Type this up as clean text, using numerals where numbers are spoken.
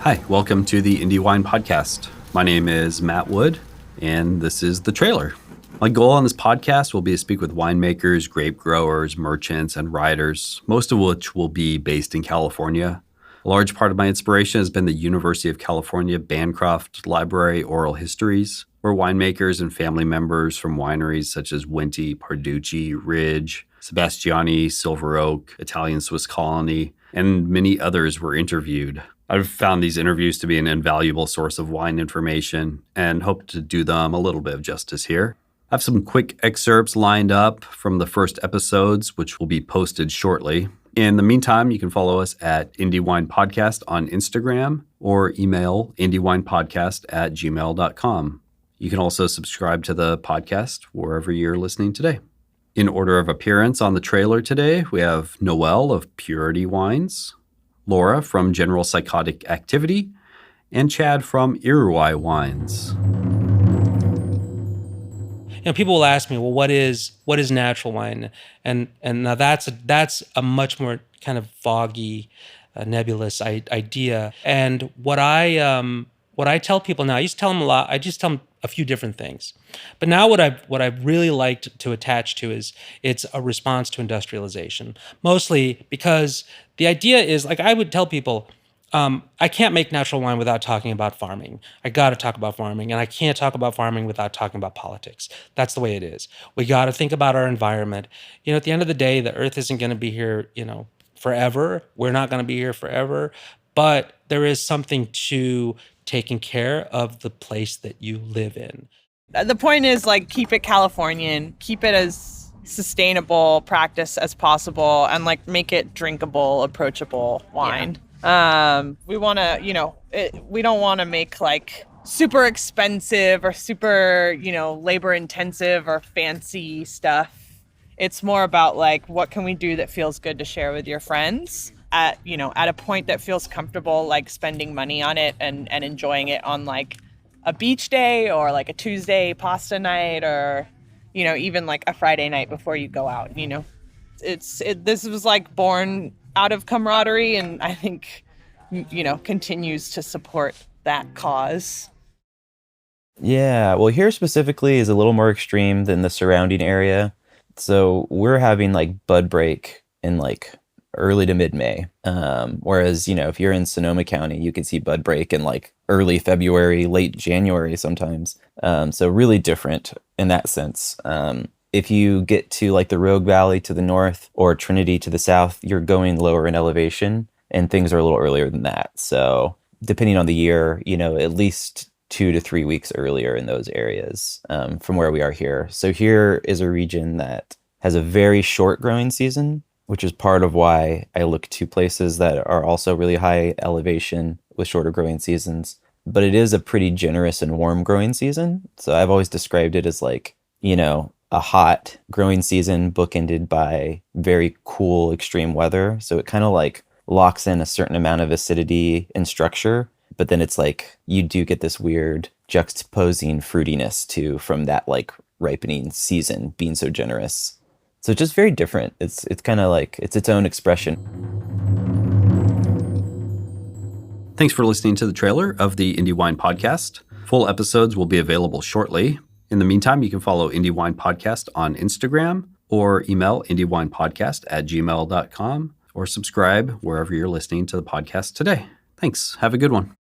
Hi, welcome to the Indie Wine Podcast. My name is Matt Wood, and this is The Trailer. My goal on this podcast will be to speak with winemakers, grape growers, merchants, and writers, most of which will be based in California. A large part of my inspiration has been the University of California Bancroft Library Oral Histories, where winemakers and family members from wineries such as Wente, Parducci, Ridge, Sebastiani, Silver Oak, Italian Swiss Colony, and many others were interviewed. I've found these interviews to be an invaluable source of wine information and hope to do them a little bit of justice here. I have some quick excerpts lined up from the first episodes, which will be posted shortly. In the meantime, you can follow us at Indie Wine Podcast on Instagram or email indiewinepodcast@gmail.com. You can also subscribe to the podcast wherever you're listening today. In order of appearance on the trailer today, we have Noelle of Purity Wines, Laura from General Psychotic Activity, and Chad from Iruwai Wines. People will ask me, well, what is natural wine? And now that's a much more kind of foggy, nebulous idea. And what I tell people now, I used to tell them a lot. I just tell them a few different things. But now what I've really liked to attach to is it's a response to industrialization, mostly because the idea is, like, I would tell people, I can't make natural wine without talking about farming. I got to talk about farming, and I can't talk about farming without talking about politics. That's the way it is. We got to think about our environment. At the end of the day, the earth isn't going to be here, forever. We're not going to be here forever, but there is something to taking care of the place that you live in. The point is, keep it Californian, keep it as sustainable practice as possible, and make it drinkable, approachable wine. Yeah. We want to, we don't want to make super expensive or super, labor intensive or fancy stuff. It's more about what can we do that feels good to share with your friends at a point that feels comfortable, spending money on it and enjoying it on a beach day or a Tuesday pasta night or, even a Friday night before you go out. This was born out of camaraderie, and I think, continues to support that cause. Yeah, well, here specifically is a little more extreme than the surrounding area. So we're having bud break in early to mid-May. Whereas, if you're in Sonoma County, you can see bud break in early February, late January sometimes. So really different in that sense. If you get to the Rogue Valley to the north or Trinity to the south, you're going lower in elevation and things are a little earlier than that. So depending on the year, at least 2 to 3 weeks earlier in those areas from where we are here. So here is a region that has a very short growing season, which is part of why I look to places that are also really high elevation with shorter growing seasons. But it is a pretty generous and warm growing season. So I've always described it as a hot growing season bookended by very cool extreme weather. So it kind of locks in a certain amount of acidity and structure, but then it's you do get this weird juxtaposing fruitiness too from that ripening season being so generous. So it's just very different. It's kind of it's its own expression. Thanks for listening to the trailer of the Indie Wine Podcast. Full episodes will be available shortly. In the meantime, you can follow Indie Wine Podcast on Instagram or email indiewinepodcast@gmail.com or subscribe wherever you're listening to the podcast today. Thanks. Have a good one.